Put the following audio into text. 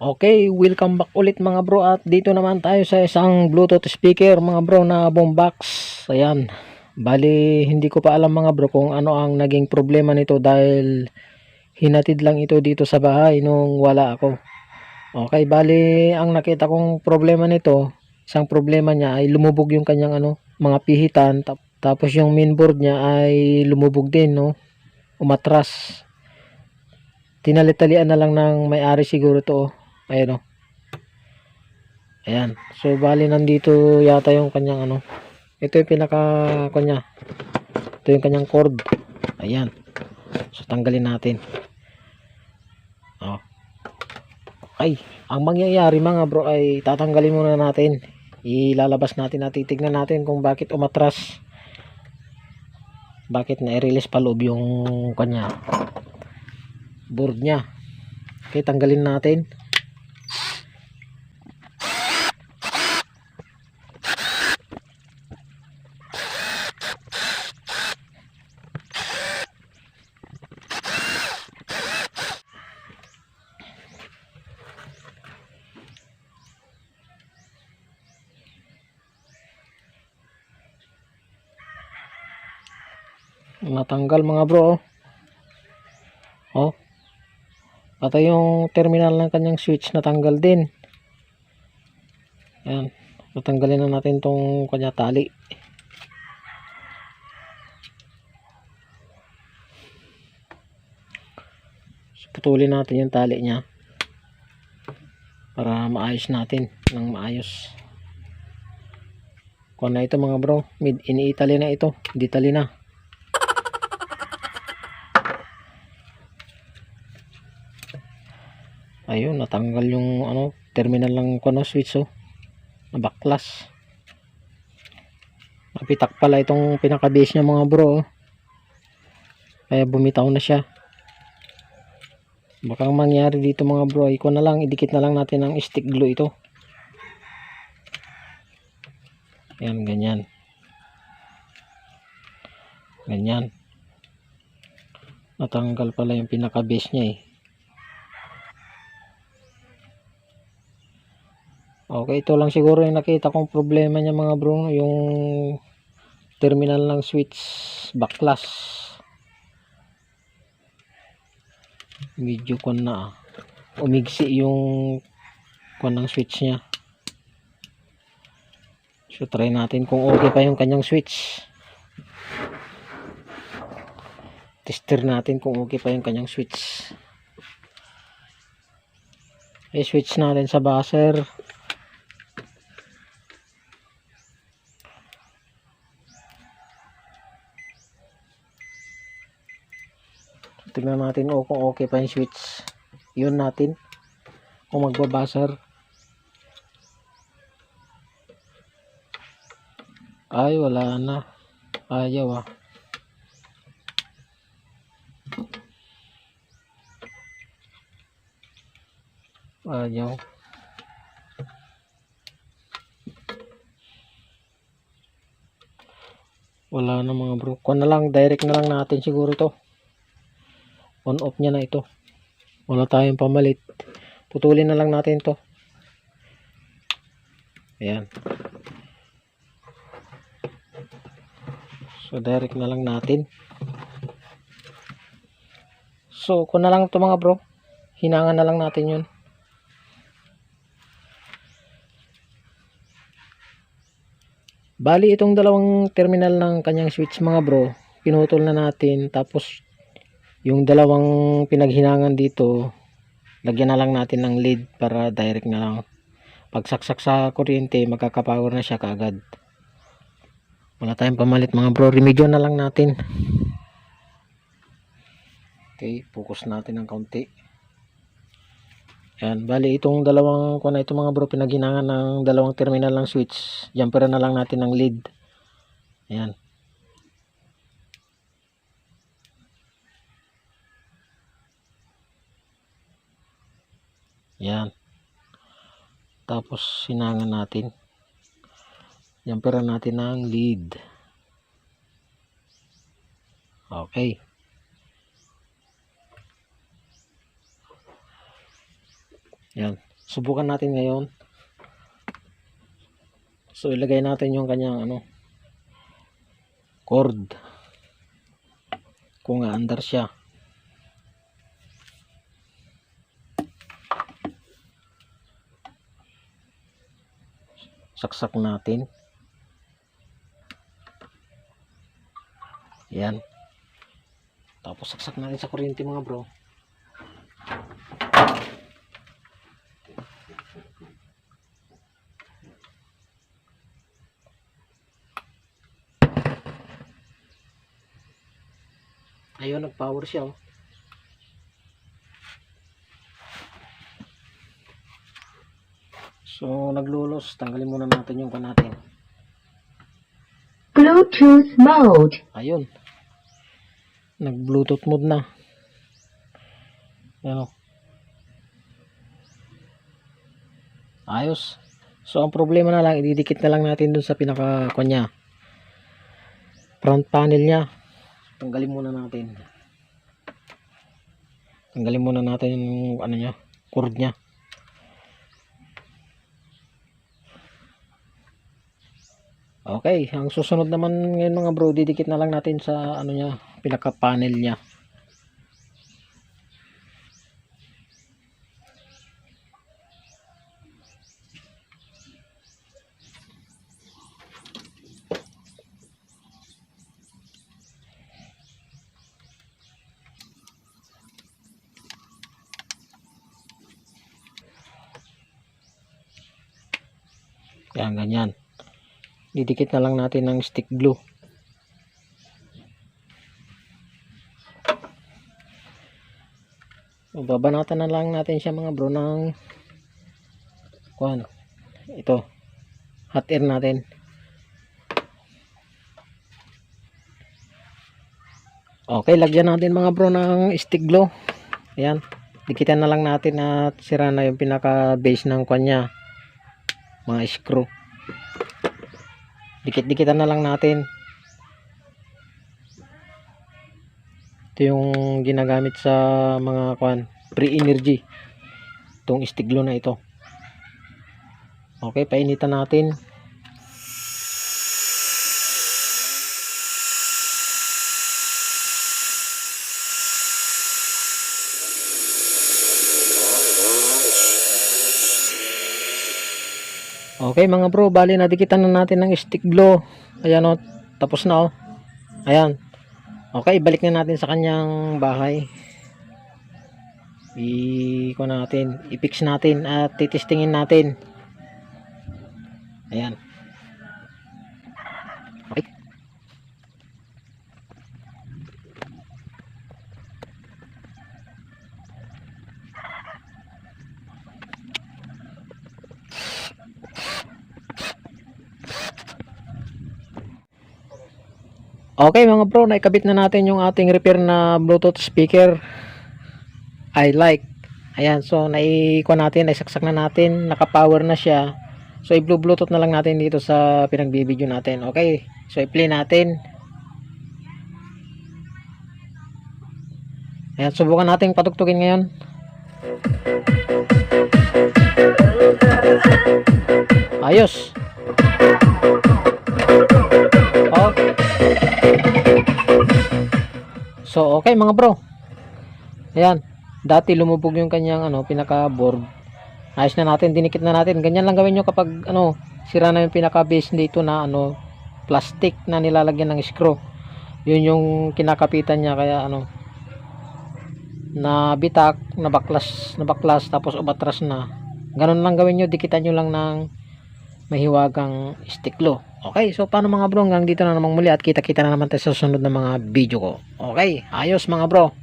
Okay, welcome back ulit mga bro, at dito naman tayo sa isang Bluetooth speaker mga bro na boombox. Ayan, bali hindi ko pa alam mga bro kung ano ang naging problema nito dahil hinatid lang ito dito sa bahay nung wala ako. Okay, bali ang nakita kong problema nito, isang problema niya ay lumubog yung kanyang mga pihitan, tapos yung mainboard niya ay lumubog din, no, umatras. Tinali-talian na lang ng may-ari siguro to, oh. Ayun, oh. Ayan. So, bali nandito yata yung kanyang ito yung pinaka kanya. Ito yung kanyang cord. Ayan. So, tanggalin natin. Oh. Ay, ang mangyayari mga bro ay tatanggalin muna natin. Ilalabas natin at titignan natin kung bakit umatras. Bakit na-release pa loob yung kanya board niya. Okay, tanggalin natin. Natanggal mga bro, oh. Pati yung terminal ng kanyang switch natanggal din. Ayan, tatanggalin na natin tong kanya tali. So, putulin natin yung tali niya para maayos natin ng maayos. Kung na ito mga bro, made in Italy na ito, Italy na. Ayun, natanggal yung terminal ng switch, oh, na baklas. Napitak pala itong pinaka base niya mga bro, oh. Kaya bumitaw na siya. Baka ang mangyari dito mga bro ay na lang, idikit na lang natin ng stick glue ito. Ayan, ganyan. Ganyan. Natanggal pala yung pinaka base niya, eh. Okay, ito lang siguro yung nakita kong problema niya mga bro, yung terminal ng switch baklas. Medyo umigsi yung ng switch niya. So try natin kung okay pa yung kanyang switch. Tester natin kung okay pa yung kanyang switch. I-switch natin sa buzzer. Tingnan natin kung okay pa yung switch. Yun natin kung magbabuzzer. Ay, wala na. Ayaw, ah. Ayaw. Wala na mga bro. Kung na lang, direct na lang natin siguro to. On off niya na ito. Wala tayong pamalit. Putulin na lang natin to. Ayan. So direct na lang natin. So kung na lang to mga bro, hinangan na lang natin yun. Bali itong dalawang terminal ng kanyang switch mga bro, pinutol na natin. Tapos yung dalawang pinaghinangan dito, lagyan na lang natin ng lead para direct na lang. Pagsaksak sa kuryente, magkakapower na siya kaagad. Wala tayong pamalit mga bro, remedyo na lang natin. Okay, focus natin ng kaunti. Yan, bali itong dalawang ito mga bro, pinaghinangan ng dalawang terminal ng switch, jumper na lang natin ng lead. Ayan. Yan. Tapos sinangan natin. Jumper natin ng lead. Okay. Yan. Subukan natin ngayon. So ilagay natin yung kanyang cord kung aandar siya. Saksak natin. Yan. Tapos saksak natin sa kuryente mga bro. Ayun, nag-power siya oh. So naglulos, tanggalin muna natin yung natin. Bluetooth mode. Ayun. Nag-Bluetooth mode na. Ano? Ayos. So ang problema na lang, ididikit na lang natin dun sa pinaka kanya. Front panel niya. Tanggalin muna natin. Tanggalin muna natin yung niya, cord niya. Okay, ang susunod naman ngayon mga bro, didikit na lang natin sa niya, pinaka panel niya. Yan, ganyan. Didikit na lang natin ng stick glue. Babanatan na lang natin siya mga bro ng ito, hot air natin. Okay, lagyan natin mga bro ng stick glue. Ayan, dikitan na lang natin at sira na yung pinaka base ng kanya, mga screw. Dikit-dikitan na lang natin. Ito yung ginagamit sa mga pre-energy, itong stick glue na ito. Okay, painitan natin. Okay mga bro, bali nadikitan na natin ng stick glue. Ayan o, tapos na o. Ayan. Okay, balik na natin sa kanyang bahay. I-fix natin at titestingin natin. Ayan. Okay. Okay mga bro, naikabit na natin yung ating repair na Bluetooth speaker. I like. Ayan, so natin, naisaksak na natin, naka-power na siya. So i-Bluetooth na lang natin dito sa pinagbibideo natin. Okay, so i-play natin. Ayan, subukan natin patugtugin ngayon. Ayos. Okay. So okay mga bro. Ayan, dati lumubog yung kanyang pinaka board. Ayos na natin, dinikit na natin. Ganyan lang gawin nyo kapag sira na yung pinaka base dito na plastic na nilalagyan ng screw. Yun yung kinakapitan niya, kaya na bitak, na baklas tapos umatras na. Ganun lang gawin nyo, dikitan nyo lang ng mahiwagang stick glue. Okay, so paano mga bro, hanggang dito na namang muli at kita-kita na naman tayo sa susunod na mga video ko. Okay, ayos mga bro.